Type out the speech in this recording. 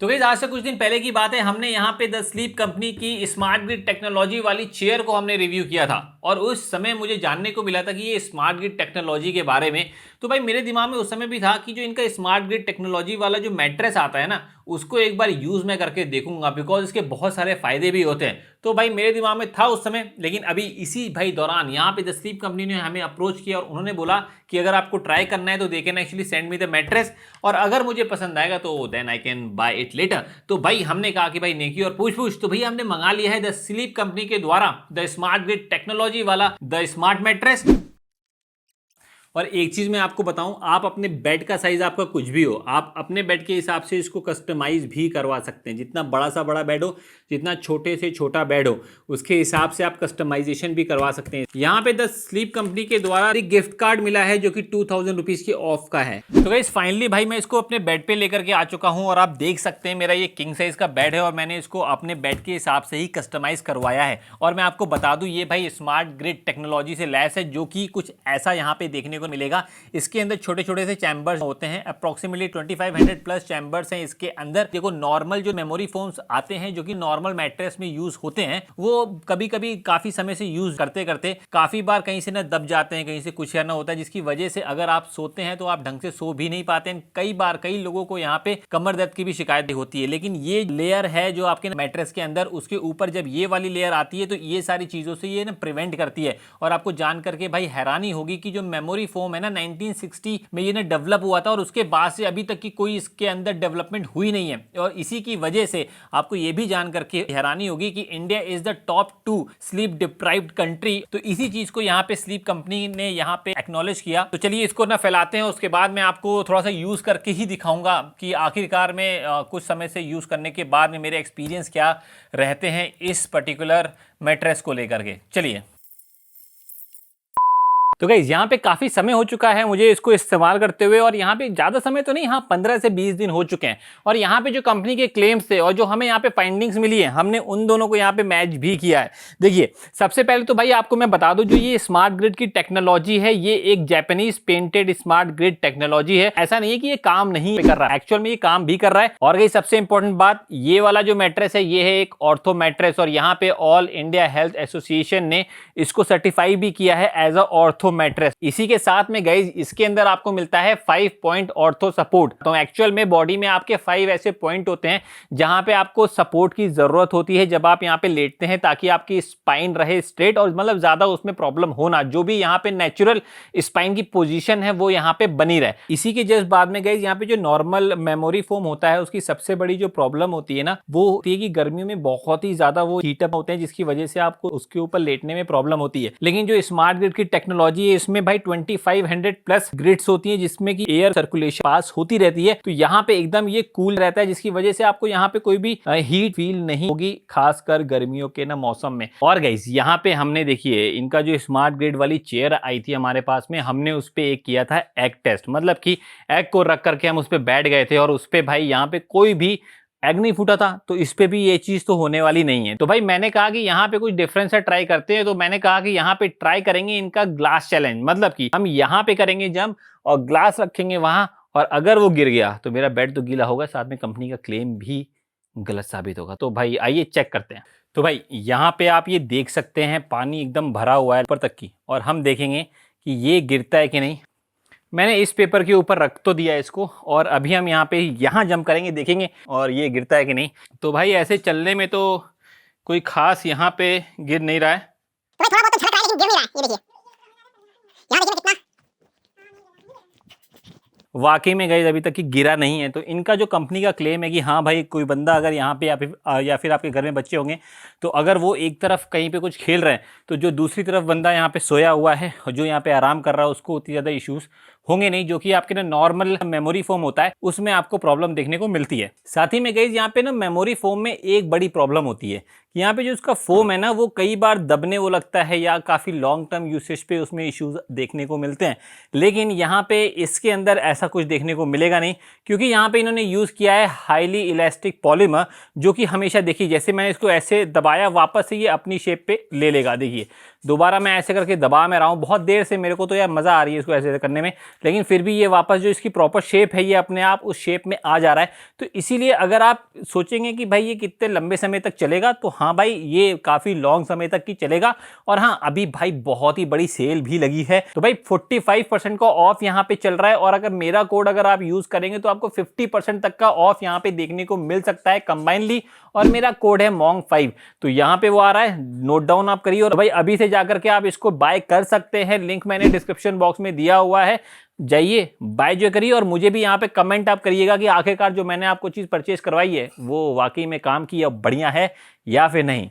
तो गाइस आज से कुछ दिन पहले की बात है, हमने यहाँ पे द स्लीप कंपनी की स्मार्ट ग्रिड टेक्नोलॉजी वाली चेयर को हमने रिव्यू किया था और उस समय मुझे जानने को मिला था कि ये स्मार्ट ग्रिड टेक्नोलॉजी के बारे में। तो भाई मेरे दिमाग में उस समय भी था कि जो इनका स्मार्ट ग्रिड टेक्नोलॉजी वाला जो मैट्रेस आता है ना, उसको एक बार यूज मैं करके देखूंगा, बिकॉज इसके बहुत सारे फायदे भी होते हैं। तो भाई मेरे दिमाग में था उस समय, लेकिन अभी इसी भाई दौरान यहाँ पे द स्लीप कंपनी ने हमें अप्रोच किया और उन्होंने बोला कि अगर आपको ट्राई करना है तो they can actually send me the mattress, और अगर मुझे पसंद आएगा तो then I can buy it later. तो भाई हमने कहा कि भाई नेकी और पूछ पूछ, तो भैया हमने मंगा लिया है द स्लीप कंपनी के द्वारा द स्मार्ट ग्रिड टेक्नोलॉजी वाला द स्मार्ट मैट्रेस। और एक चीज मैं आपको बताऊं, आप अपने बेड का साइज आपका कुछ भी हो, आप अपने बेड के हिसाब से इसको कस्टमाइज भी करवा सकते हैं। जितना बड़ा सा बड़ा बेड हो, जितना छोटे से छोटा बेड हो, उसके हिसाब से आप कस्टमाइजेशन भी करवा सकते हैं। यहाँ पे द स्लीप कंपनी के द्वारा एक गिफ्ट कार्ड मिला है जो कि 2000 रुपीज की ऑफ का है। तो गाइस फाइनली भाई मैं इसको अपने बेड पे लेकर के आ चुका हूँ और आप देख सकते हैं मेरा ये किंग साइज का बेड है और मैंने इसको अपने बेड के हिसाब से ही कस्टमाइज करवाया है। और मैं आपको बता दूं ये भाई स्मार्ट ग्रिड टेक्नोलॉजी से लैस है, जो कि कुछ ऐसा यहाँ पे देखने को मिलेगा। इसके अंदर छोटे छोटे से चैम्बर्स होते हैं, अप्रोक्सीमेटली 2500 प्लस चैम्बर्स हैं इसके अंदर। देखो नॉर्मल जो मेमोरी फोम्स आते हैं जो कि नॉर्मल मैट्रेस में यूज होते हैं, वो कभी कभी काफी समय से यूज करते करते काफी बार कहीं से ना दब जाते हैं, कहीं से कुछ करना होता है, जिसकी वजह से अगर आप सोते हैं तो आप ढंग से सो भी नहीं पाते हैं। कई बार कई लोगों को यहाँ पे कमर दर्द की भी शिकायत होती है। लेकिन ये लेयर है जो आपके मैट्रेस के अंदर, उसके ऊपर जब ये वाली लेयर आती है तो ये सारी चीजों से ये ना प्रिवेंट करती है। और आपको जान करके भाई हैरानी होगी कि जो मेमोरी फोम है ना 1960 में ये ना डेवलप हुआ था और उसके बाद से अभी तक की कोई इसके अंदर डेवलपमेंट हुई नहीं है। और इसी की वजह से आपको ये भी जान करके हैरानी होगी कि India is the top 2 sleep deprived country. तो इसी चीज को यहाँ पे स्लीप कंपनी ने यहाँ पे एक्नॉलेज किया। तो चलिए इसको ना फैलाते हैं, उसके बाद मैं आपको थोड़ा सा यूज करके ही दिखाऊंगा कि आखिरकार में कुछ समय से यूज करने के बाद में मेरे एक्सपीरियंस क्या रहते हैं इस पर्टिकुलर मैट्रेस को लेकर के। चलिए तो गाइस यहाँ पे काफ़ी समय हो चुका है मुझे इसको इस्तेमाल करते हुए, और यहाँ पे ज़्यादा समय तो नहीं, हाँ 15 से 20 दिन हो चुके हैं। और यहाँ पे जो कंपनी के क्लेम्स थे और जो हमें यहाँ पे फाइंडिंग्स मिली है, हमने उन दोनों को यहाँ पे मैच भी किया है। देखिए सबसे पहले तो भाई आपको मैं बता दूं, जो ये स्मार्ट ग्रिड की टेक्नोलॉजी है ये एक Japanese painted smart grid technology है। ऐसा नहीं है कि ये काम नहीं कर रहा है, एक्चुअल में ये काम भी कर रहा है। और गई सबसे इंपॉर्टेंट बात, ये वाला जो मैट्रेस है ये है एक ऑर्थो मैट्रेस, और यहाँ पे ऑल इंडिया हेल्थ एसोसिएशन ने इसको सर्टिफाई भी किया है एज अ ऑर्थो मैट्रेस। इसी के साथ में गाइस इसके अंदर आपको मिलता है 5 पॉइंट ऑर्थो सपोर्ट। तो एक्चुअल में बॉडी में आपके 5 ऐसे पॉइंट होते हैं जहां पे आपको सपोर्ट की जरूरत होती है जब आप यहां पे लेटते हैं, ताकि आपकी स्पाइन रहे स्ट्रेट और मतलब ज्यादा उसमें प्रॉब्लम होना, जो भी यहां पे नेचुरल स्पाइन की पोजीशन है वो यहां पे बनी रहे। इसी के जस्ट बाद में गाइस यहां पे जो नॉर्मल मेमोरी फोम होता है उसकी सबसे बड़ी जो प्रॉब्लम होती है ना, वो होती है कि गर्मियों में बहुत ही ज्यादा वो हीटअप होते हैं, जिसकी वजह से आपको उसके ऊपर लेटने में प्रॉब्लम होती है। लेकिन जो स्मार्ट ग्रिड की टेक्नोलॉजी है इसमें भाई 2500 प्लस ग्रिड्स होती हैं जिसमें कि एयर सर्कुलेशन पास होती रहती है। तो यहाँ पे एकदम ये कूल रहता है, जिसकी वजह से आपको यहाँ पे कोई भी हीट फील नहीं होगी, खासकर गर्मियों के ना मौसम में। और गाइस यहाँ पे हमने देखिए इनका जो स्मार्ट ग्रिड वाली चेयर आई थी हमारे पास में, हमने उस पे एक किया था एग टेस्ट, मतलब कि एग को रख करके हम उस पे बैठ गए थे और उस पे भाई यहाँ पे कोई भी एग नहीं फूटा था। तो इस पे भी ये चीज तो होने वाली नहीं है। तो भाई मैंने कहा कि यहाँ पे कुछ डिफरेंस है, ट्राई करते हैं। तो मैंने कहा कि यहाँ पे ट्राई करेंगे इनका ग्लास चैलेंज, मतलब कि हम यहाँ पे करेंगे जंप और ग्लास रखेंगे वहां, और अगर वो गिर गया तो मेरा बेड तो गीला होगा, साथ में कंपनी का क्लेम भी गलत साबित होगा। तो भाई आइए चेक करते हैं। तो भाई यहाँ पे आप ये देख सकते हैं पानी एकदम भरा हुआ है ऊपर तक की, और हम देखेंगे कि ये गिरता है कि नहीं। मैंने इस पेपर के ऊपर रख तो दिया इसको, और अभी हम यहाँ जंप करेंगे, देखेंगे और ये गिरता है कि नहीं। तो भाई ऐसे चलने में तो कोई खास यहाँ पे गिर नहीं रहा है, तो भाई थोड़ा बहुत तो झड़क रहा है लेकिन गिर नहीं रहा है। ये देखिए यहाँ देखिए ना कितना, वाकई में गाइस अभी तक की गिरा नहीं है। तो इनका जो कंपनी का क्लेम है कि हाँ भाई कोई बंदा अगर यहाँ पे या फिर आपके घर में बच्चे होंगे, तो अगर वो एक तरफ कहीं पे कुछ खेल रहे हैं तो जो दूसरी तरफ बंदा यहाँ पे सोया हुआ है और जो यहाँ पे आराम कर रहा है उसको उतनी ज़्यादा इश्यूज होंगे नहीं, जो कि आपके ना नॉर्मल मेमोरी फोम होता है उसमें आपको प्रॉब्लम देखने को मिलती है। साथ ही में गाइस यहाँ पे ना मेमोरी फोम में एक बड़ी प्रॉब्लम होती है कि यहाँ पे जो उसका फोम है ना वो कई बार दबने वो लगता है, या काफ़ी लॉन्ग टर्म यूसेज पे उसमें इश्यूज देखने को मिलते हैं। लेकिन यहाँ पे इसके अंदर ऐसा कुछ देखने को मिलेगा नहीं, क्योंकि यहाँ पे इन्होंने यूज़ किया है हाईली इलास्टिक पॉलीमर, जो कि हमेशा देखिए जैसे मैंने इसको ऐसे दबाया वापस से ये अपनी शेप पे ले लेगा। देखिए दोबारा मैं ऐसे करके दबा में रहा हूँ बहुत देर से, मेरे को तो यार मज़ा आ रही है इसको ऐसे करने में, लेकिन फिर भी ये वापस जो इसकी प्रॉपर शेप है ये अपने आप उस शेप में आ जा रहा है। तो इसीलिए अगर आप सोचेंगे कि भाई ये कितने लंबे समय तक चलेगा, तो हाँ भाई ये काफ़ी लॉन्ग समय तक की चलेगा। और हाँ अभी भाई बहुत ही बड़ी सेल भी लगी है, तो भाई 45% का ऑफ यहाँ पे चल रहा है, और अगर मेरा कोड अगर आप यूज़ करेंगे तो आपको 50% तक का ऑफ यहाँ पे देखने को मिल सकता है कंबाइनली। और मेरा कोड है monk5, तो यहाँ पे वो आ रहा है, नोट डाउन आप करिए और भाई अभी से जाकर के आप इसको बाय कर सकते हैं। लिंक मैंने डिस्क्रिप्शन बॉक्स में दिया हुआ है, जाइए बाय जो करिए। और मुझे भी यहाँ पे कमेंट आप करिएगा कि आखिरकार जो मैंने आपको चीज़ परचेज करवाई है वो वाकई में काम की या बढ़िया है या फिर नहीं।